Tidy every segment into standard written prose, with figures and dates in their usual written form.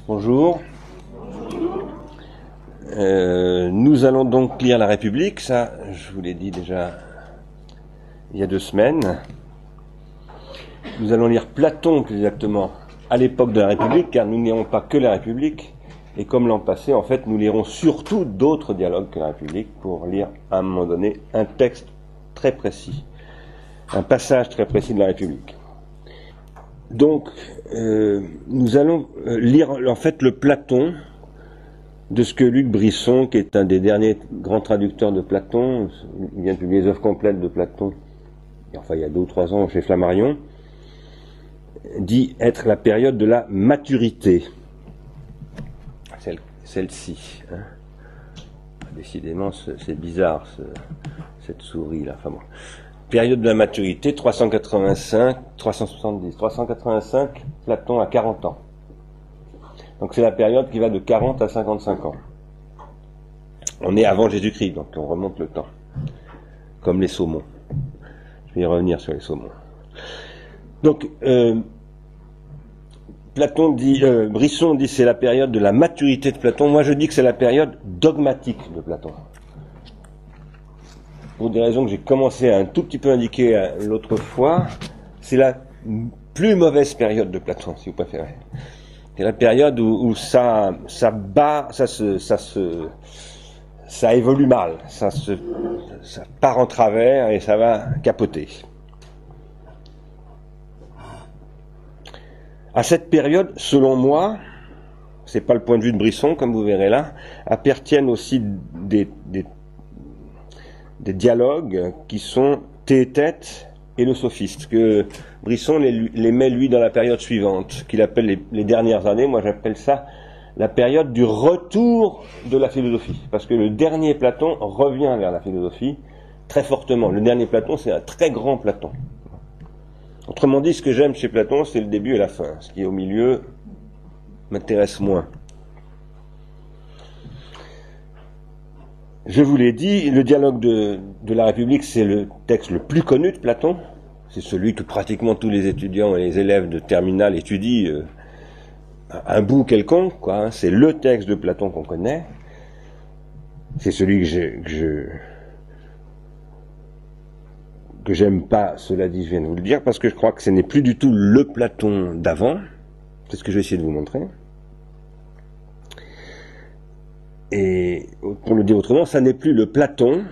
Bonjour. Nous allons donc lire la République, ça je vous l'ai dit déjà il y a 2 semaines. Nous allons lire Platon plus exactement à l'époque de la République, car nous ne lirons pas que la République, et comme l'an passé, en fait, nous lirons surtout d'autres dialogues que la République pour lire à un moment donné un texte très précis, un passage très précis de la République. Donc, nous allons lire en fait le Platon de ce que Luc Brisson, qui est un des derniers grands traducteurs de Platon, il vient de publier les œuvres complètes de Platon, enfin il y a 2 ou 3 ans chez Flammarion, dit être la période de la maturité. Celle-ci. Hein. Décidément, c'est bizarre, cette souris-là. Enfin bon. Période de la maturité, 385, Platon à 40 ans. Donc c'est la période qui va de 40 à 55 ans. On est avant Jésus-Christ, donc on remonte le temps. Comme les saumons. Je vais y revenir sur les saumons. Donc, Brisson dit c'est la période de la maturité de Platon. Moi je dis que c'est la période dogmatique de Platon. Pour des raisons que j'ai commencé à un tout petit peu indiquer l'autre fois, c'est la plus mauvaise période de Platon, si vous préférez. C'est la période où ça évolue mal, ça part en travers et ça va capoter. À cette période, selon moi, c'est pas le point de vue de Brisson, comme vous verrez là, appartiennent aussi des dialogues qui sont Théétète et le sophiste, que Brisson les met lui dans la période suivante, qu'il appelle les dernières années. Moi j'appelle ça la période du retour de la philosophie, parce que le dernier Platon revient vers la philosophie très fortement. Le dernier Platon, c'est un très grand Platon. Autrement dit, ce que j'aime chez Platon, c'est le début et la fin. Ce qui est au milieu m'intéresse moins. Je vous l'ai dit, le dialogue de la République, c'est le texte le plus connu de Platon. C'est celui que pratiquement tous les étudiants et les élèves de terminale étudient un bout quelconque, quoi. C'est le texte de Platon qu'on connaît. C'est celui que j'aime pas, cela dit, je viens de vous le dire, parce que je crois que ce n'est plus du tout le Platon d'avant. C'est ce que je vais essayer de vous montrer. Et pour le dire autrement, ça n'est plus le Platon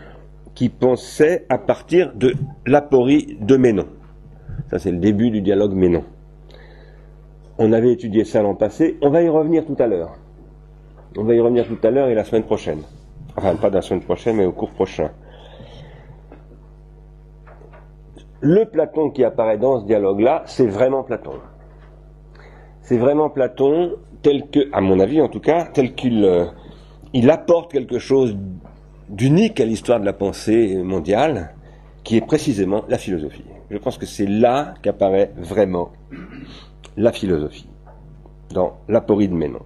qui pensait à partir de l'aporie de Ménon. Ça, c'est le début du dialogue Ménon. On avait étudié ça l'an passé. On va y revenir tout à l'heure. On va y revenir tout à l'heure et la semaine prochaine. Enfin, pas la semaine prochaine, mais au cours prochain. Le Platon qui apparaît dans ce dialogue-là, c'est vraiment Platon. C'est vraiment Platon tel que, à mon avis en tout cas, tel qu'il il apporte quelque chose d'unique à l'histoire de la pensée mondiale, qui est précisément la philosophie. Je pense que c'est là qu'apparaît vraiment la philosophie, dans l'aporie de Ménon.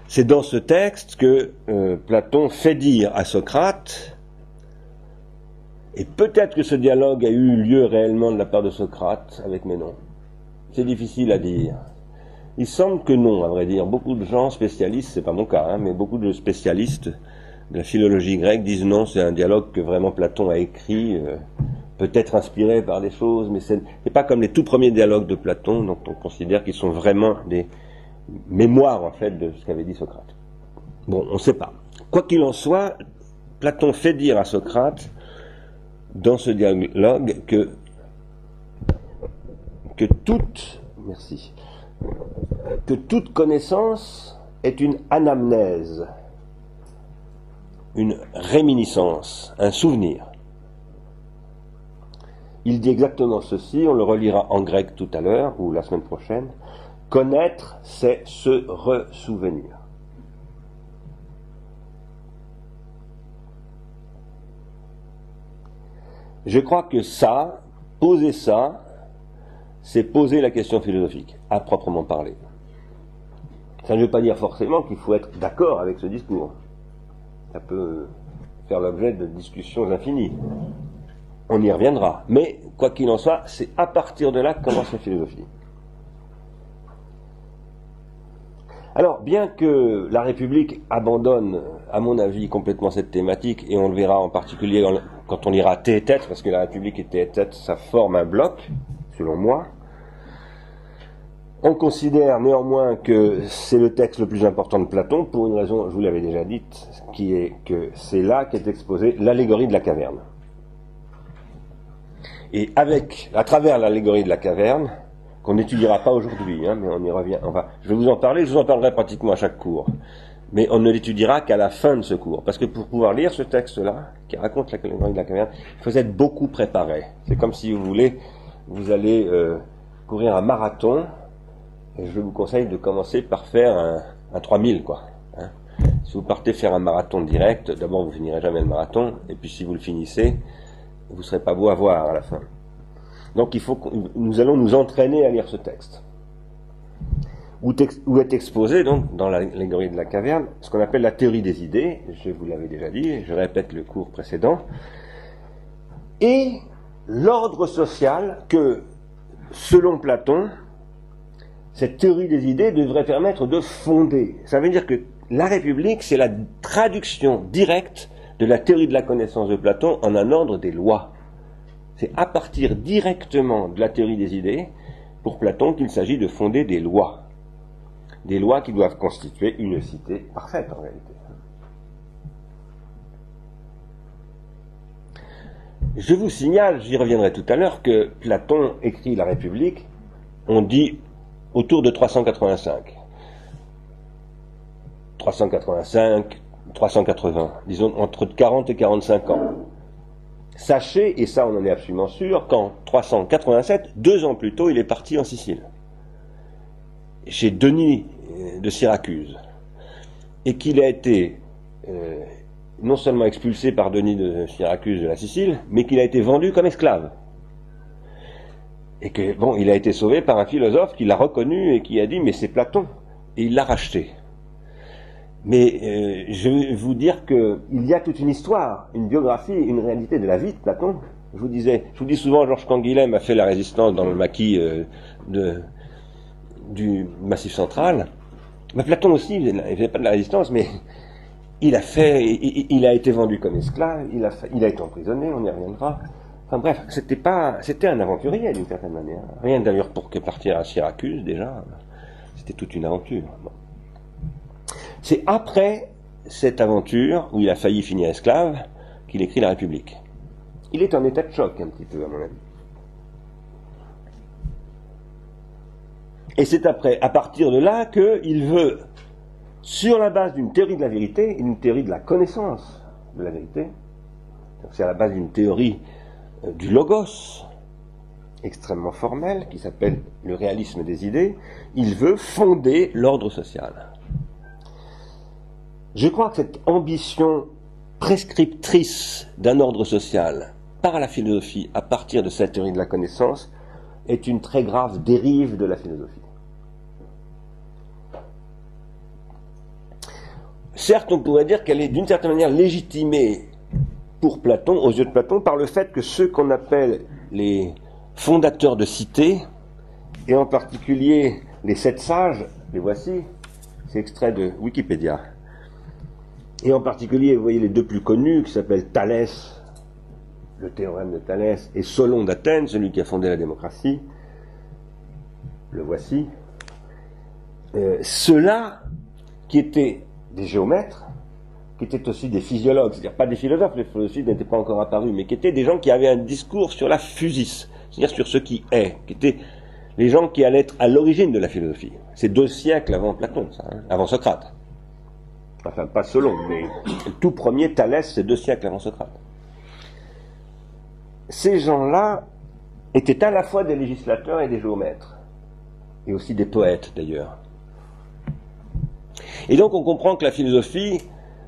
C'est dans ce texte que Platon fait dire à Socrate, et peut-être que ce dialogue a eu lieu réellement de la part de Socrate avec Ménon. C'est difficile à dire. Il semble que non, à vrai dire. Beaucoup de gens spécialistes, c'est pas mon cas, hein, mais beaucoup de spécialistes de la philologie grecque disent non, c'est un dialogue que vraiment Platon a écrit, peut-être inspiré par des choses, mais c'est pas comme les tout premiers dialogues de Platon, dont on considère qu'ils sont vraiment des mémoires, en fait, de ce qu'avait dit Socrate. Bon, on ne sait pas. Quoi qu'il en soit, Platon fait dire à Socrate, dans ce dialogue, que toute connaissance est une anamnèse, une réminiscence, un souvenir. Il dit exactement ceci, on le relira en grec tout à l'heure, ou la semaine prochaine. Connaître, c'est se ressouvenir. Je crois que ça, poser ça, c'est poser la question philosophique, à proprement parler. Ça ne veut pas dire forcément qu'il faut être d'accord avec ce discours. Ça peut faire l'objet de discussions infinies. On y reviendra. Mais, quoi qu'il en soit, c'est à partir de là que commence la philosophie. Alors, bien que la République abandonne, à mon avis, complètement cette thématique, et on le verra en particulier quand on lira Thé et Tête, parce que la République et Thé et Tête, ça forme un bloc, selon moi. On considère néanmoins que c'est le texte le plus important de Platon, pour une raison, je vous l'avais déjà dite, qui est que c'est là qu'est exposée l'allégorie de la caverne. Et à travers l'allégorie de la caverne, qu'on n'étudiera pas aujourd'hui, mais on y revient. Je vais vous en parler, je vous en parlerai pratiquement à chaque cours. Mais on ne l'étudiera qu'à la fin de ce cours. Parce que pour pouvoir lire ce texte-là, qui raconte l'allégorie de la caverne, il faut être beaucoup préparé. C'est comme si vous voulez, vous allez courir un marathon, et je vous conseille de commencer par faire un 3000, quoi. Si vous partez faire un marathon direct, d'abord vous finirez jamais le marathon, et puis si vous le finissez, vous ne serez pas beau à voir à la fin. Donc il faut que nous allons nous entraîner à lire ce texte. Où est exposé, donc, dans l'allégorie de la caverne, ce qu'on appelle la théorie des idées, je vous l'avais déjà dit, je répète le cours précédent, et l'ordre social que, selon Platon, cette théorie des idées devrait permettre de fonder. Ça veut dire que la République, c'est la traduction directe de la théorie de la connaissance de Platon en un ordre des lois. C'est à partir directement de la théorie des idées, pour Platon, qu'il s'agit de fonder des lois. Des lois qui doivent constituer une cité parfaite, en réalité. Je vous signale, j'y reviendrai tout à l'heure, que Platon écrit la République, on dit autour de 385. 380, disons entre 40 et 45 ans. Sachez, et ça on en est absolument sûr, qu'en 387, 2 ans plus tôt, il est parti en Sicile, chez Denis de Syracuse, et qu'il a été non seulement expulsé par Denis de Syracuse de la Sicile, mais qu'il a été vendu comme esclave. Et que, bon, il a été sauvé par un philosophe qui l'a reconnu et qui a dit, mais c'est Platon, et il l'a racheté. Mais je vais vous dire qu'il y a toute une histoire, une biographie, une réalité de la vie de Platon. Je vous dis souvent, Georges Canguilhem a fait la résistance dans le maquis du Massif central. Mais Platon aussi, il ne faisait pas de la résistance, mais il a été vendu comme esclave, il a été emprisonné, on y reviendra. Enfin bref, c'était un aventurier d'une certaine manière. Rien d'ailleurs pour que partir à Syracuse déjà, c'était toute une aventure. Bon. C'est après cette aventure, où il a failli finir esclave, qu'il écrit la République. Il est en état de choc un petit peu, à mon avis. Et c'est à partir de là qu'il veut, sur la base d'une théorie de la vérité, une théorie de la connaissance de la vérité, c'est à la base d'une théorie du logos, extrêmement formelle, qui s'appelle le réalisme des idées, il veut fonder l'ordre social. Je crois que cette ambition prescriptrice d'un ordre social par la philosophie à partir de cette théorie de la connaissance est une très grave dérive de la philosophie. Certes, on pourrait dire qu'elle est d'une certaine manière légitimée pour Platon, aux yeux de Platon, par le fait que ceux qu'on appelle les fondateurs de cités, et en particulier les 7 sages, les voici, c'est extrait de Wikipédia, et en particulier, vous voyez les 2 plus connus, qui s'appellent Thalès, le théorème de Thalès, et Solon d'Athènes, celui qui a fondé la démocratie, le voici. Ceux-là, qui étaient des géomètres, qui étaient aussi des physiologues, c'est-à-dire pas des philosophes, les philosophes n'étaient pas encore apparus, mais qui étaient des gens qui avaient un discours sur la physis, c'est-à-dire sur ce qui est, qui étaient les gens qui allaient être à l'origine de la philosophie. C'est 2 siècles avant Platon, ça, avant Socrate. Enfin, pas Solon, mais le tout premier Thalès, c'est 2 siècles avant Socrate. Ces gens-là étaient à la fois des législateurs et des géomètres, et aussi des poètes d'ailleurs. Et donc on comprend que la philosophie,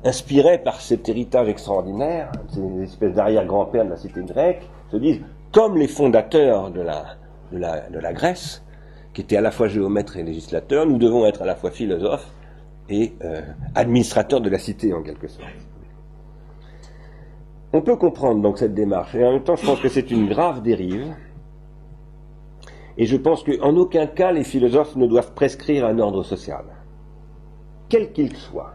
inspirée par cet héritage extraordinaire, ces espèces d'arrière-grand-pères de la cité grecque, se disent, comme les fondateurs de la Grèce, qui étaient à la fois géomètres et législateurs, nous devons être à la fois philosophes et administrateurs de la cité en quelque sorte. On peut comprendre donc cette démarche, et en même temps je pense que c'est une grave dérive, et je pense qu'en aucun cas les philosophes ne doivent prescrire un ordre social, quel qu'il soit.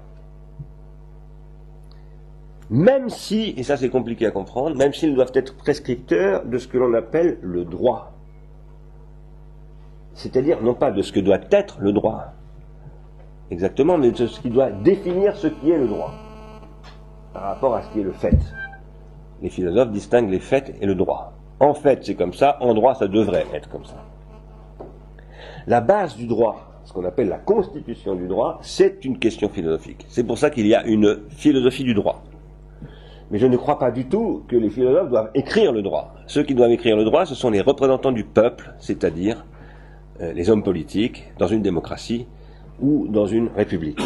Même si, et ça c'est compliqué à comprendre, même s'ils doivent être prescripteurs de ce que l'on appelle le droit. C'est-à-dire non pas de ce que doit être le droit, exactement, mais de ce qui doit définir ce qui est le droit, par rapport à ce qui est le fait. Les philosophes distinguent les faits et le droit. En fait, c'est comme ça, en droit, ça devrait être comme ça. La base du droit, ce qu'on appelle la constitution du droit, c'est une question philosophique. C'est pour ça qu'il y a une philosophie du droit. Mais je ne crois pas du tout que les philosophes doivent écrire le droit. Ceux qui doivent écrire le droit, ce sont les représentants du peuple, c'est-à-dire les hommes politiques, dans une démocratie ou dans une république.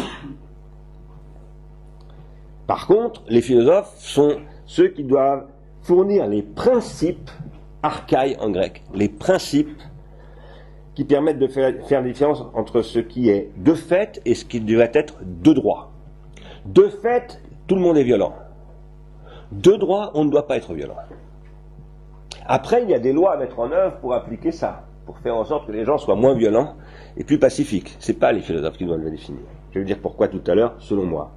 Par contre, les philosophes sont ceux qui doivent fournir les principes, archaïs en grec, les principes qui permettent de faire la différence entre ce qui est de fait et ce qui doit être de droit. De fait, tout le monde est violent. De droit, on ne doit pas être violent. Après, il y a des lois à mettre en œuvre pour appliquer ça, pour faire en sorte que les gens soient moins violents et plus pacifiques. Ce n'est pas les philosophes qui doivent le définir. Je vais vous dire pourquoi tout à l'heure, selon moi.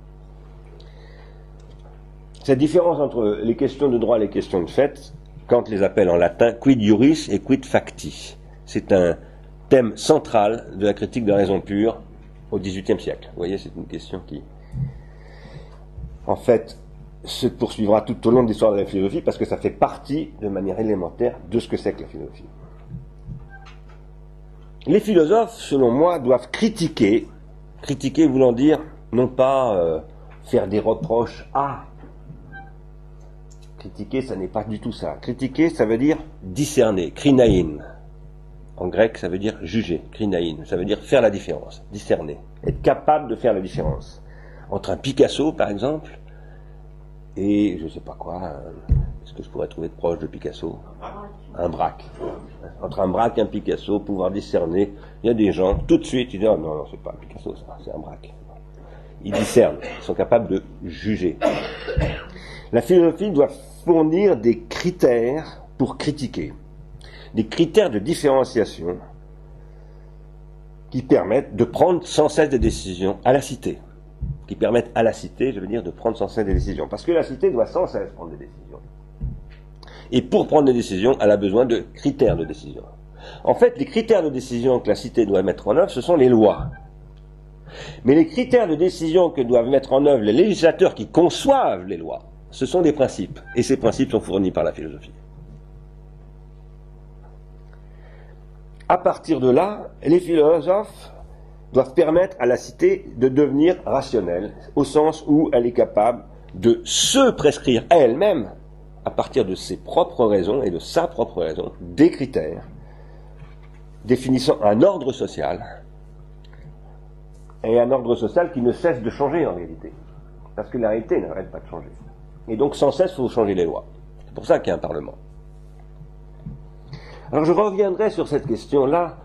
Cette différence entre les questions de droit et les questions de fait, Kant les appelle en latin quid iuris et quid facti. C'est un thème central de la critique de la raison pure au XVIIIe siècle. Vous voyez, c'est une question qui, en fait, se poursuivra tout au long de l'histoire de la philosophie parce que ça fait partie, de manière élémentaire, de ce que c'est que la philosophie. Les philosophes, selon moi, doivent critiquer voulant dire, non pas faire des reproches à. Critiquer, ça n'est pas du tout ça. Critiquer, ça veut dire discerner, krinaïn. En grec, ça veut dire juger, krinaïn. Ça veut dire faire la différence, discerner, être capable de faire la différence. Entre un Picasso, par exemple, et je ne sais pas quoi, est-ce que je pourrais trouver de proche de Picasso ? Un Braque. Entre un Braque et un Picasso, pouvoir discerner, il y a des gens, tout de suite, ils disent, oh, non, c'est pas un Picasso, ça, c'est un Braque. Ils discernent, ils sont capables de juger. La philosophie doit fournir des critères pour critiquer, des critères de différenciation qui permettent de prendre sans cesse des décisions à la cité. Qui permettent à la cité, je veux dire, de prendre sans cesse des décisions. Parce que la cité doit sans cesse prendre des décisions. Et pour prendre des décisions, elle a besoin de critères de décision. En fait, les critères de décision que la cité doit mettre en œuvre, ce sont les lois. Mais les critères de décision que doivent mettre en œuvre les législateurs qui conçoivent les lois, ce sont des principes. Et ces principes sont fournis par la philosophie. À partir de là, les philosophes doivent permettre à la cité de devenir rationnelle, au sens où elle est capable de se prescrire à elle-même, à partir de ses propres raisons et de sa propre raison, des critères définissant un ordre social, et un ordre social qui ne cesse de changer en réalité, parce que la réalité n'arrête pas de changer. Et donc sans cesse, il faut changer les lois. C'est pour ça qu'il y a un Parlement. Alors je reviendrai sur cette question-là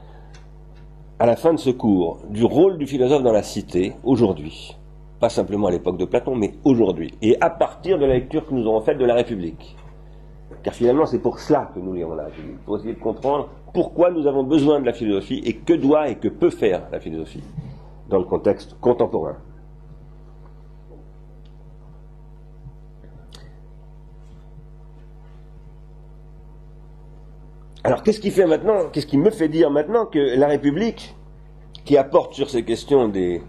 à la fin de ce cours, du rôle du philosophe dans la cité, aujourd'hui. Pas simplement à l'époque de Platon, mais aujourd'hui. Et à partir de la lecture que nous aurons faite de la République. Car finalement, c'est pour cela que nous lirons la République, pour essayer de comprendre pourquoi nous avons besoin de la philosophie et que doit et que peut faire la philosophie dans le contexte contemporain. Alors, qu'est-ce qui me fait dire maintenant que la République, qui apporte sur ces questions des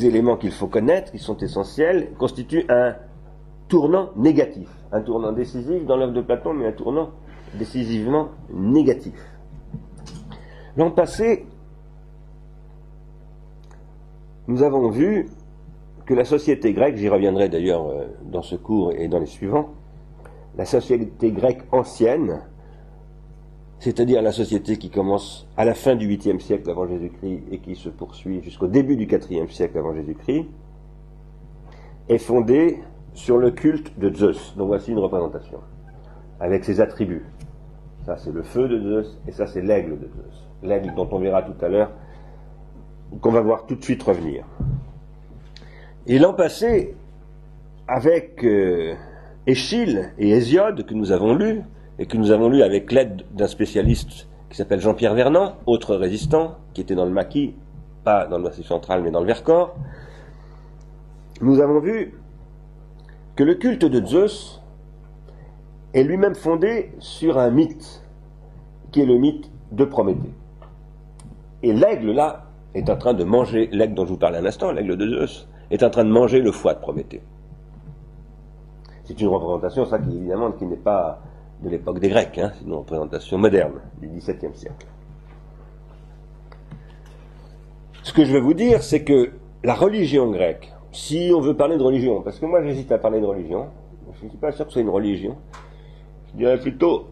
éléments qu'il faut connaître, qui sont essentiels, constitue un tournant négatif, un tournant décisif dans l'œuvre de Platon, mais un tournant décisivement négatif. L'an passé, nous avons vu que la société grecque, j'y reviendrai d'ailleurs dans ce cours et dans les suivants, la société grecque ancienne, c'est-à-dire la société qui commence à la fin du 8e siècle avant Jésus-Christ et qui se poursuit jusqu'au début du 4e siècle avant Jésus-Christ, est fondée sur le culte de Zeus. Donc voici une représentation, avec ses attributs. Ça c'est le feu de Zeus, et ça c'est l'aigle de Zeus. L'aigle dont on verra tout à l'heure, qu'on va voir tout de suite revenir. Et l'an passé, avec Échille et Hésiode, que nous avons lus, et que nous avons lu avec l'aide d'un spécialiste qui s'appelle Jean-Pierre Vernant, autre résistant, qui était dans le Maquis, pas dans le Massif central, mais dans le Vercors, nous avons vu que le culte de Zeus est lui-même fondé sur un mythe, qui est le mythe de Prométhée. Et l'aigle, là, est en train de manger, l'aigle dont je vous parlais un instant, l'aigle de Zeus, est en train de manger le foie de Prométhée. C'est une représentation, ça, qui évidemment, qui n'est pas de l'époque des Grecs, hein, c'est une représentation moderne, du XVIIe siècle. Ce que je veux vous dire, c'est que la religion grecque, si on veut parler de religion, parce que moi j'hésite à parler de religion, je ne suis pas sûr que ce soit une religion, je dirais plutôt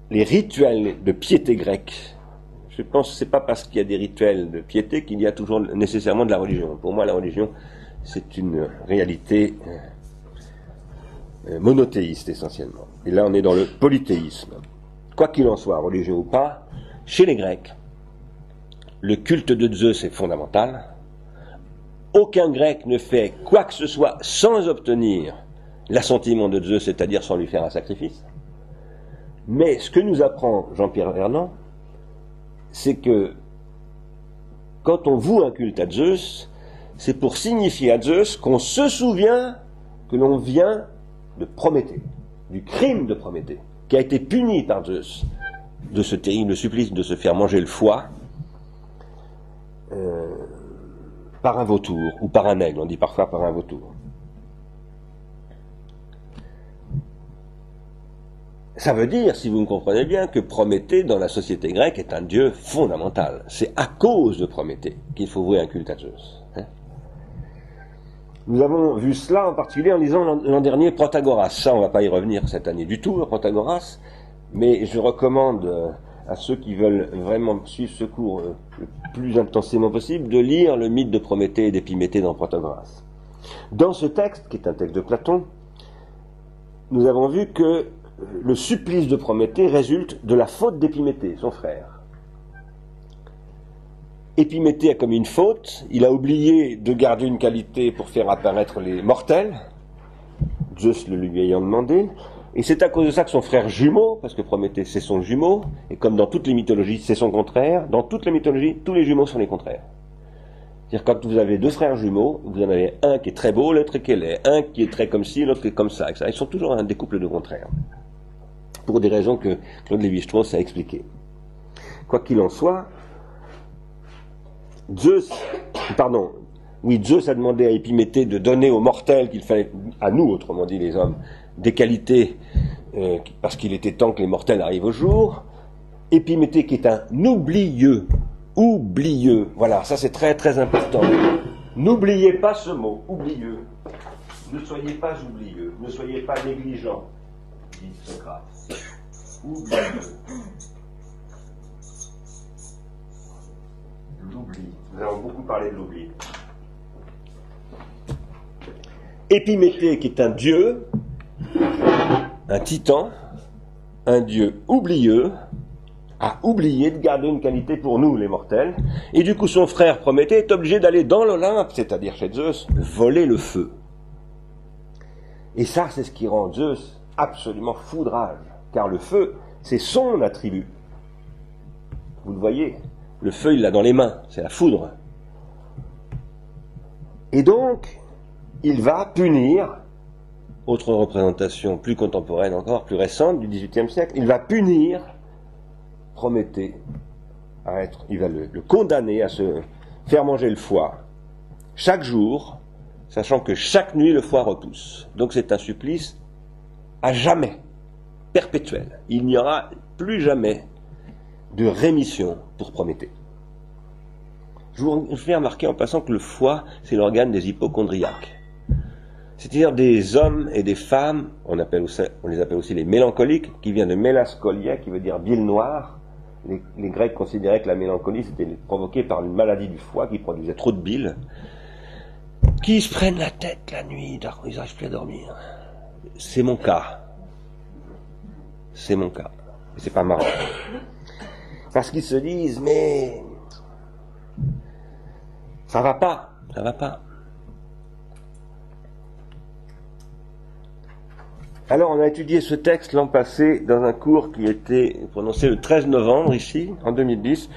les rituels de piété grecque. Je pense que ce n'est pas parce qu'il y a des rituels de piété qu'il y a toujours nécessairement de la religion. Pour moi, la religion, c'est une réalité monothéiste essentiellement. Et là, on est dans le polythéisme. Quoi qu'il en soit, religieux ou pas, chez les Grecs, le culte de Zeus est fondamental. Aucun Grec ne fait quoi que ce soit sans obtenir l'assentiment de Zeus, c'est-à-dire sans lui faire un sacrifice. Mais ce que nous apprend Jean-Pierre Vernant, c'est que quand on voue un culte à Zeus, c'est pour signifier à Zeus qu'on se souvient que l'on vient de Prométhée, du crime de Prométhée, qui a été puni par Zeus, de ce terrible supplice de se faire manger le foie par un vautour, ou par un aigle, on dit parfois par un vautour. Ça veut dire, si vous me comprenez bien, que Prométhée, dans la société grecque, est un dieu fondamental. C'est à cause de Prométhée qu'il faut vouer un culte à Zeus. Nous avons vu cela en particulier en lisant l'an dernier Protagoras. Ça, on ne va pas y revenir cette année du tout, Protagoras, mais je recommande à ceux qui veulent vraiment suivre ce cours le plus intensément possible de lire le mythe de Prométhée et d'Épiméthée dans Protagoras. Dans ce texte, qui est un texte de Platon, nous avons vu que le supplice de Prométhée résulte de la faute d'Épiméthée, son frère. Épiméthée a commis une faute, il a oublié de garder une qualité pour faire apparaître les mortels, Zeus le lui ayant demandé, et c'est à cause de ça que son frère jumeau, parce que Prométhée c'est son jumeau, et comme dans toutes les mythologies c'est son contraire, dans toutes les mythologies, tous les jumeaux sont les contraires. C'est-à-dire quand vous avez deux frères jumeaux, vous en avez un qui est très beau, l'autre qui est laid, un qui est très comme ci, l'autre qui est comme ça, etc. Ils sont toujours des couples de contraires. Pour des raisons que Claude Lévi-Strauss a expliquées. Quoi qu'il en soit, Zeus a demandé à Épiméthée de donner aux mortels qu'il fallait, à nous, autrement dit les hommes, des qualités, parce qu'il était temps que les mortels arrivent au jour. Épiméthée qui est un oublieux, voilà, ça c'est très très important. N'oubliez pas ce mot, oublieux. Ne soyez pas oublieux, ne soyez pas négligents, dit Socrate. Oublieux. L'oubli. Nous avons beaucoup parlé de l'oubli. Épiméthée, qui est un dieu, un titan, un dieu oublieux, a oublié de garder une qualité pour nous, les mortels, et du coup son frère Prométhée est obligé d'aller dans l'Olympe, c'est-à-dire chez Zeus, voler le feu. Et ça, c'est ce qui rend Zeus absolument foudrage, car le feu, c'est son attribut. Vous le voyez, le feu, il l'a dans les mains, c'est la foudre. Et donc, il va punir, autre représentation plus contemporaine encore, plus récente, du XVIIIe siècle, il va punir Prométhée, il va le condamner à se faire manger le foie chaque jour, sachant que chaque nuit le foie repousse. Donc c'est un supplice à jamais, perpétuel. Il n'y aura plus jamais de rémission pour Prométhée. Je vous fais remarquer en passant que le foie, c'est l'organe des hypochondriaques. C'est-à-dire des hommes et des femmes, on les appelle aussi les mélancoliques, qui vient de mélascolia, qui veut dire bile noire. Les Grecs considéraient que la mélancolie c'était provoquée par une maladie du foie qui produisait trop de bile, qui se prennent la tête la nuit, ils n'arrivent plus à dormir. C'est mon cas. C'est mon cas. Et c'est pas marrant. Parce qu'ils se disent, mais ça va pas, ça va pas. Alors, on a étudié ce texte l'an passé dans un cours qui était prononcé le 13 novembre, ici, en 2010,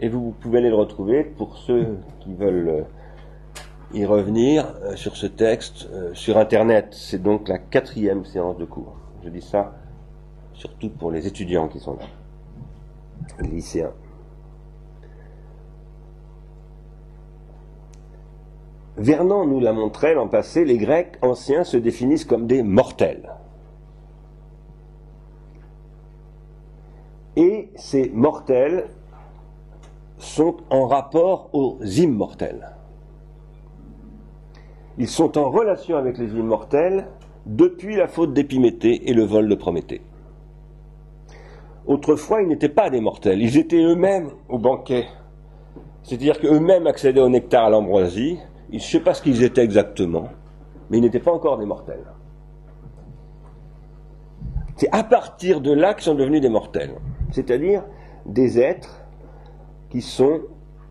et vous pouvez aller le retrouver pour ceux qui veulent y revenir sur ce texte sur Internet. C'est donc la 4e séance de cours. Je dis ça surtout pour les étudiants qui sont là, les lycéens. Vernon nous l'a montré l'an passé, les Grecs anciens se définissent comme des mortels. Et ces mortels sont en rapport aux immortels. Ils sont en relation avec les immortels depuis la faute d'Épiméthée et le vol de Prométhée. Autrefois, ils n'étaient pas des mortels, ils étaient eux-mêmes au banquet. C'est-à-dire qu'eux-mêmes accédaient au nectar à l'ambroisie. Je ne sais pas ce qu'ils étaient exactement, mais ils n'étaient pas encore des mortels. C'est à partir de là qu'ils sont devenus des mortels. C'est-à-dire des êtres qui sont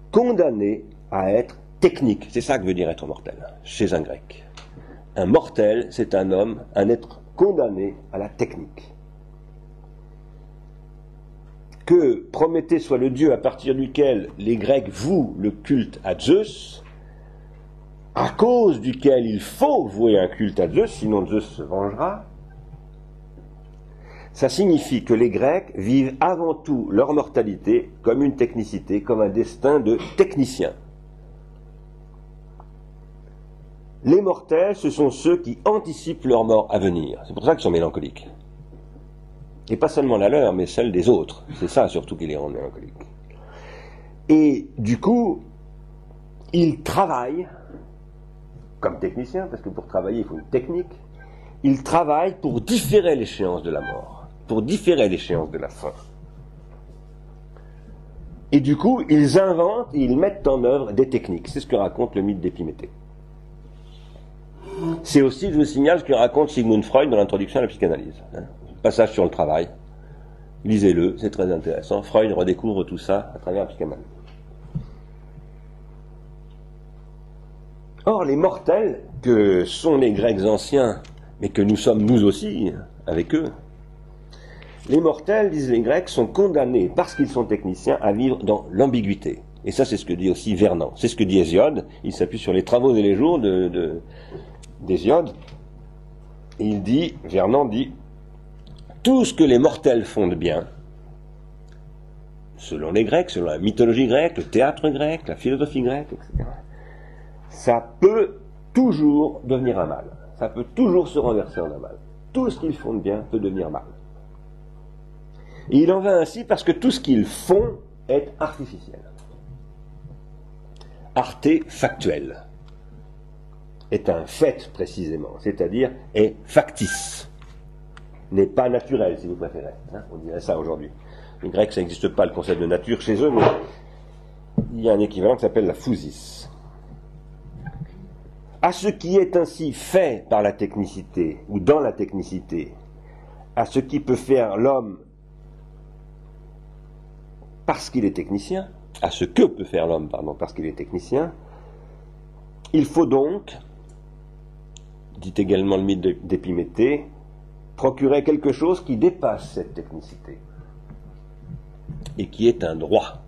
condamnés à être techniques. C'est ça que veut dire être mortel, chez un grec. Un mortel, c'est un homme, un être condamné à la technique. Que Prométhée soit le dieu à partir duquel les Grecs vouent le culte à Zeus, à cause duquel il faut vouer un culte à Zeus, sinon Zeus se vengera, ça signifie que les Grecs vivent avant tout leur mortalité comme une technicité, comme un destin de technicien. Les mortels, ce sont ceux qui anticipent leur mort à venir. C'est pour ça qu'ils sont mélancoliques. Et pas seulement la leur, mais celle des autres. C'est ça surtout qui les rend mélancoliques. Et du coup, ils travaillent comme techniciens, parce que pour travailler, il faut une technique. Ils travaillent pour différer l'échéance de la mort, pour différer l'échéance de la fin. Et du coup, ils inventent et ils mettent en œuvre des techniques. C'est ce que raconte le mythe d'Épiméthée. C'est aussi, je vous signale, ce que raconte Sigmund Freud dans l'introduction à la psychanalyse. Passage sur le travail. Lisez-le, c'est très intéressant. Freud redécouvre tout ça à travers la psychanalyse. Or, les mortels que sont les Grecs anciens, mais que nous sommes nous aussi, avec eux, les mortels, disent les Grecs, sont condamnés, parce qu'ils sont techniciens, à vivre dans l'ambiguïté. Et ça, c'est ce que dit aussi Vernon. C'est ce que dit Hésiode. Il s'appuie sur les travaux et les jours d'Hésiode. Et il dit, Vernon dit, tout ce que les mortels font de bien, selon les Grecs, selon la mythologie grecque, le théâtre grec, la philosophie grecque, etc., ça peut toujours devenir un mal. Ça peut toujours se renverser en un mal. Tout ce qu'ils font de bien peut devenir mal. Et il en va ainsi parce que tout ce qu'ils font est artificiel. Artéfactuel est un fait précisément, c'est-à-dire est factice, n'est pas naturel si vous préférez. On dirait ça aujourd'hui. Les Grecs, ça n'existe pas le concept de nature chez eux, mais il y a un équivalent qui s'appelle la physis. À ce qui est ainsi fait par la technicité, ou dans la technicité, à ce qui peut faire l'homme parce qu'il est technicien, à ce que peut faire l'homme, parce qu'il est technicien, il faut donc, dit également le mythe d'Épiméthée, procurer quelque chose qui dépasse cette technicité, et qui est un droit.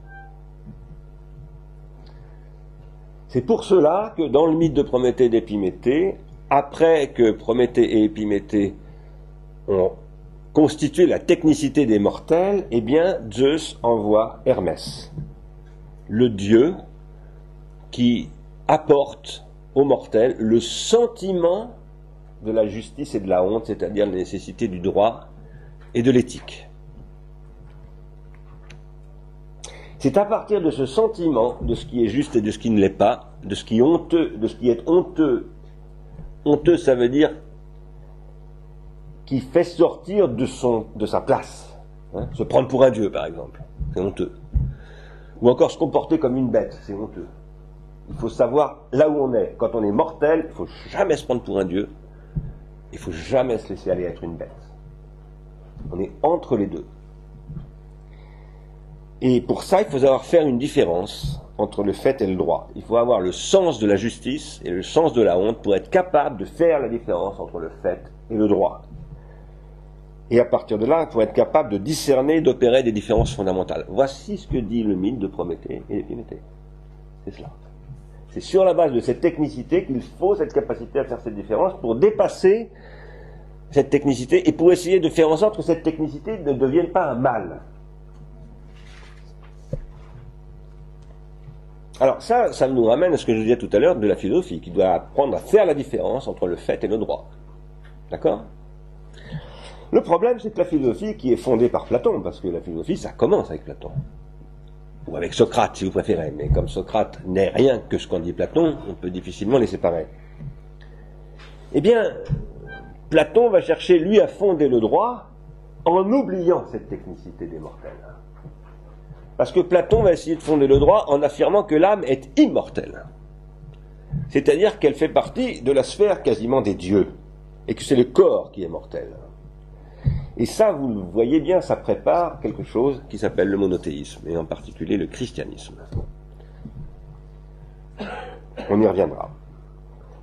C'est pour cela que dans le mythe de Prométhée et d'Épiméthée, après que Prométhée et Épiméthée ont constitué la technicité des mortels, eh bien Zeus envoie Hermès, le dieu qui apporte aux mortels le sentiment de la justice et de la honte, c'est-à-dire la nécessité du droit et de l'éthique. C'est à partir de ce sentiment de ce qui est juste et de ce qui ne l'est pas, de ce qui est honteux, de ce qui est honteux. Honteux, ça veut dire qui fait sortir de sa place. Se prendre pour un dieu, par exemple, c'est honteux. Ou encore se comporter comme une bête, c'est honteux. Il faut savoir là où on est. Quand on est mortel, il ne faut jamais se prendre pour un dieu. Il ne faut jamais se laisser aller être une bête. On est entre les deux. Et pour ça, il faut savoir faire une différence entre le fait et le droit. Il faut avoir le sens de la justice et le sens de la honte pour être capable de faire la différence entre le fait et le droit. Et à partir de là, il faut être capable de discerner, d'opérer des différences fondamentales. Voici ce que dit le mythe de Prométhée et d'Épiméthée. C'est cela. C'est sur la base de cette technicité qu'il faut cette capacité à faire cette différence pour dépasser cette technicité et pour essayer de faire en sorte que cette technicité ne devienne pas un mal. Alors ça nous ramène à ce que je disais tout à l'heure de la philosophie, qui doit apprendre à faire la différence entre le fait et le droit. D'accord ? Le problème, c'est que la philosophie qui est fondée par Platon, parce que la philosophie, ça commence avec Platon, ou avec Socrate, si vous préférez, mais comme Socrate n'est rien que ce qu'en dit Platon, on peut difficilement les séparer. Eh bien, Platon va chercher, lui, à fonder le droit en oubliant cette technicité des mortels. Parce que Platon va essayer de fonder le droit en affirmant que l'âme est immortelle. C'est-à-dire qu'elle fait partie de la sphère quasiment des dieux, et que c'est le corps qui est mortel. Et ça, vous le voyez bien, ça prépare quelque chose qui s'appelle le monothéisme, et en particulier le christianisme. On y reviendra.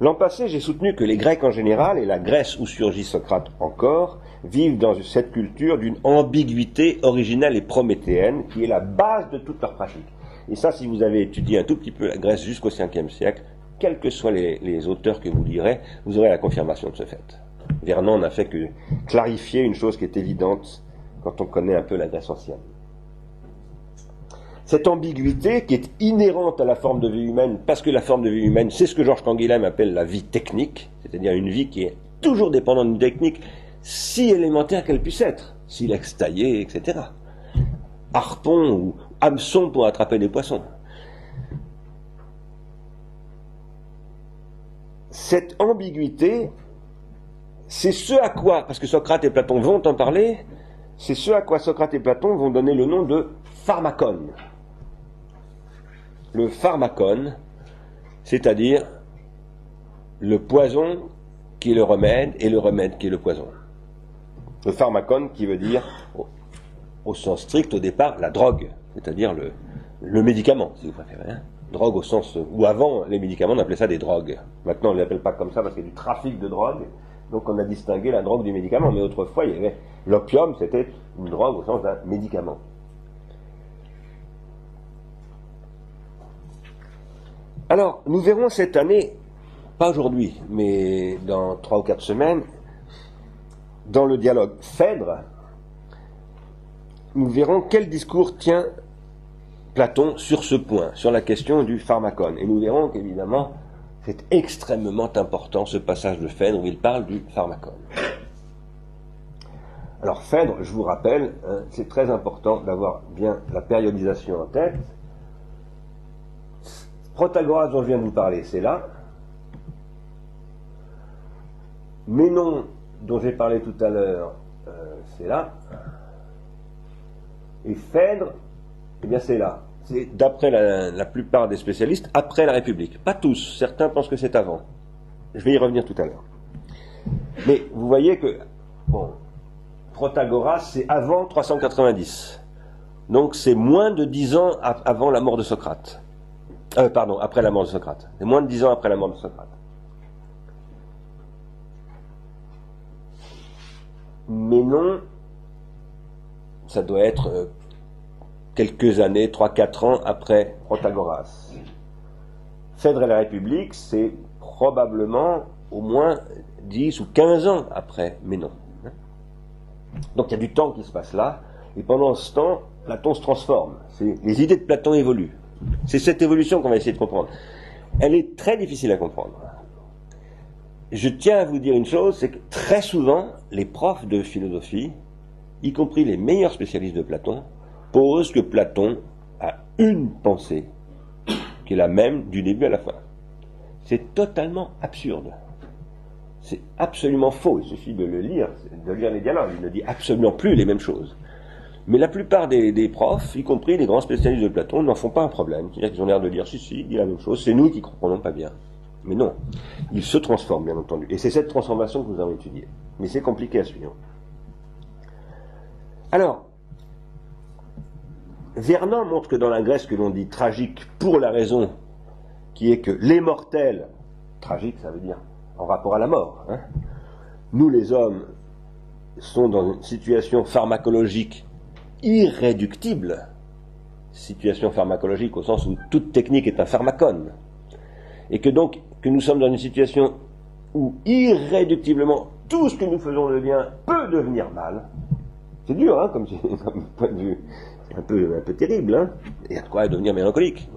L'an passé, j'ai soutenu que les Grecs en général, et la Grèce où surgit Socrate encore, vivent dans cette culture d'une ambiguïté originelle et prométhéenne, qui est la base de toute leur pratique. Et ça, si vous avez étudié un tout petit peu la Grèce jusqu'au 5e siècle, quels que soient les auteurs que vous lirez, vous aurez la confirmation de ce fait. Vernon n'a fait que clarifier une chose qui est évidente quand on connaît un peu la Grèce ancienne. Cette ambiguïté qui est inhérente à la forme de vie humaine, parce que la forme de vie humaine, c'est ce que Georges Canguilhem appelle la vie technique, c'est-à-dire une vie qui est toujours dépendante d'une technique, si élémentaire qu'elle puisse être, silex taillé, etc. Harpon ou hameçon pour attraper des poissons. Cette ambiguïté, c'est ce à quoi, parce que Socrate et Platon vont en parler, c'est ce à quoi Socrate et Platon vont donner le nom de pharmakon. Le pharmakon, c'est-à-dire le poison qui est le remède et le remède qui est le poison. Le pharmakon qui veut dire, au sens strict au départ, la drogue, c'est-à-dire le médicament, si vous préférez. Hein. Drogue au sens où avant les médicaments on appelait ça des drogues. Maintenant on ne l'appelle pas comme ça parce qu'il y a du trafic de drogue. Donc on a distingué la drogue du médicament, mais autrefois il y avait l'opium, c'était une drogue au sens d'un médicament. Alors, nous verrons cette année, pas aujourd'hui, mais dans 3 ou 4 semaines, dans le dialogue Phèdre, nous verrons quel discours tient Platon sur ce point, sur la question du pharmakon. Et nous verrons qu'évidemment, c'est extrêmement important ce passage de Phèdre où il parle du pharmakon. Alors Phèdre, je vous rappelle, hein, c'est très important d'avoir bien la périodisation en tête. Protagoras dont je viens de vous parler, c'est là. Ménon dont j'ai parlé tout à l'heure, c'est là. Et Phèdre, eh bien c'est là. C'est d'après la plupart des spécialistes, après la République. Pas tous, certains pensent que c'est avant. Je vais y revenir tout à l'heure. Mais vous voyez que, bon, Protagoras, c'est avant 390. Donc c'est moins de 10 ans avant la mort de Socrate. Après la mort de Socrate. C'est moins de 10 ans après la mort de Socrate. Mais non, ça doit être quelques années, 3-4 ans après Protagoras. Phèdre et la République, c'est probablement au moins 10 ou 15 ans après Ménon. Donc il y a du temps qui se passe là, et pendant ce temps, Platon se transforme. Les idées de Platon évoluent. C'est cette évolution qu'on va essayer de comprendre. Elle est très difficile à comprendre. Je tiens à vous dire une chose, c'est que très souvent, les profs de philosophie, y compris les meilleurs spécialistes de Platon, posent que Platon a une pensée, qui est la même du début à la fin. C'est totalement absurde. C'est absolument faux. Il suffit de le lire, de lire les dialogues. Il ne dit absolument plus les mêmes choses. Mais la plupart des profs, y compris les grands spécialistes de Platon, n'en font pas un problème. C'est-à-dire qu'ils ont l'air de dire, si, il dit la même chose, c'est nous qui ne comprenons pas bien. Mais non, il se transforme, bien entendu. Et c'est cette transformation que nous allons étudier. Mais c'est compliqué à suivre. Alors, Vernon montre que dans la Grèce que l'on dit tragique pour la raison qui est que les mortels, tragique ça veut dire en rapport à la mort, hein, nous les hommes sont dans une situation pharmacologique irréductible, situation pharmacologique au sens où toute technique est un pharmacone, et que donc que nous sommes dans une situation où irréductiblement tout ce que nous faisons de bien peut devenir mal. C'est dur, hein, comme point de vue, c'est un peu terrible, hein. Il y a de quoi devenir mélancolique.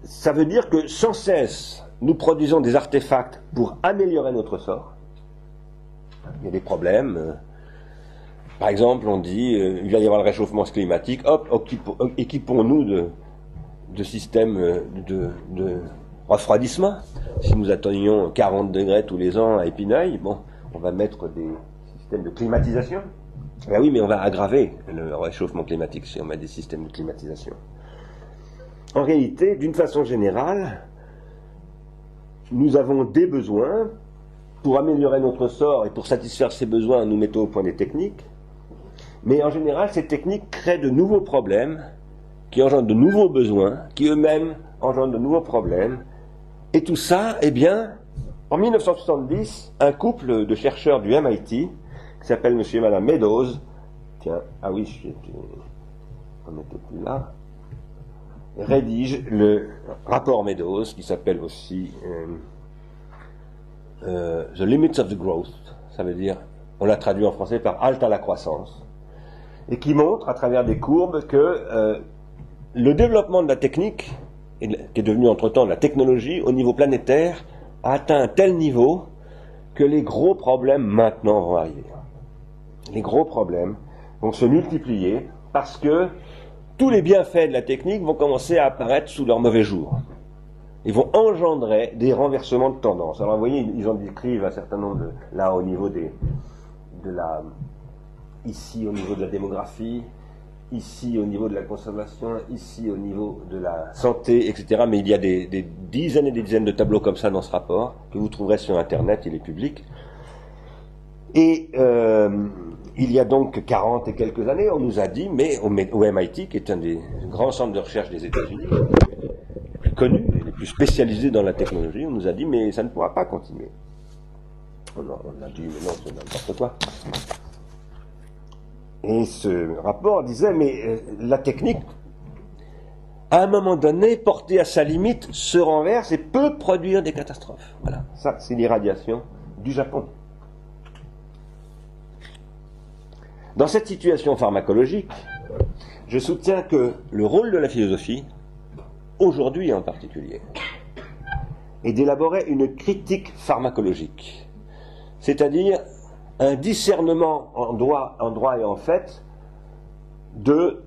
Ça veut dire que sans cesse nous produisons des artefacts pour améliorer notre sort. Il y a des problèmes. Par exemple, on dit il va y avoir le réchauffement climatique, hop, équipons-nous de systèmes de refroidissement. Si nous atteignions 40 degrés tous les ans à Épineuil, bon, on va mettre des systèmes de climatisation. Ben oui, mais on va aggraver le réchauffement climatique si on met des systèmes de climatisation. En réalité, d'une façon générale, nous avons des besoins. Pour améliorer notre sort et pour satisfaire ces besoins, nous mettons au point des techniques. Mais en général, ces techniques créent de nouveaux problèmes, qui engendrent de nouveaux besoins, qui eux-mêmes engendrent de nouveaux problèmes. Et tout ça, eh bien, en 1970, un couple de chercheurs du MIT, qui s'appelle monsieur et madame Meadows, tiens, ah oui, on n'était plus là, rédige le rapport Meadows, qui s'appelle aussi The Limits of the Growth, ça veut dire, on l'a traduit en français par Halte à la croissance, et qui montre à travers des courbes que le développement de la technique, qui est devenu entre-temps de la technologie au niveau planétaire, a atteint un tel niveau que les gros problèmes maintenant vont arriver. Les gros problèmes vont se multiplier parce que tous les bienfaits de la technique vont commencer à apparaître sous leur mauvais jour. Ils vont engendrer des renversements de tendance. Alors vous voyez, ils en décrivent un certain nombre là au niveau ici au niveau de la démographie, ici au niveau de la consommation, ici au niveau de la santé, etc. Mais il y a des dizaines et des dizaines de tableaux comme ça dans ce rapport, que vous trouverez sur Internet, il est public. Et il y a donc 40 et quelques années, on nous a dit, mais au MIT, qui est un des grands centres de recherche des États-Unis, les plus connus, les plus spécialisés dans la technologie, on nous a dit, mais ça ne pourra pas continuer. On a dit, mais non, c'est n'importe quoi. Et ce rapport disait, mais la technique, à un moment donné, portée à sa limite, se renverse et peut produire des catastrophes. Voilà, ça c'est l'irradiation du Japon. Dans cette situation pharmacologique, je soutiens que le rôle de la philosophie, aujourd'hui en particulier, est d'élaborer une critique pharmacologique, c'est-à-dire un discernement en droit et en fait de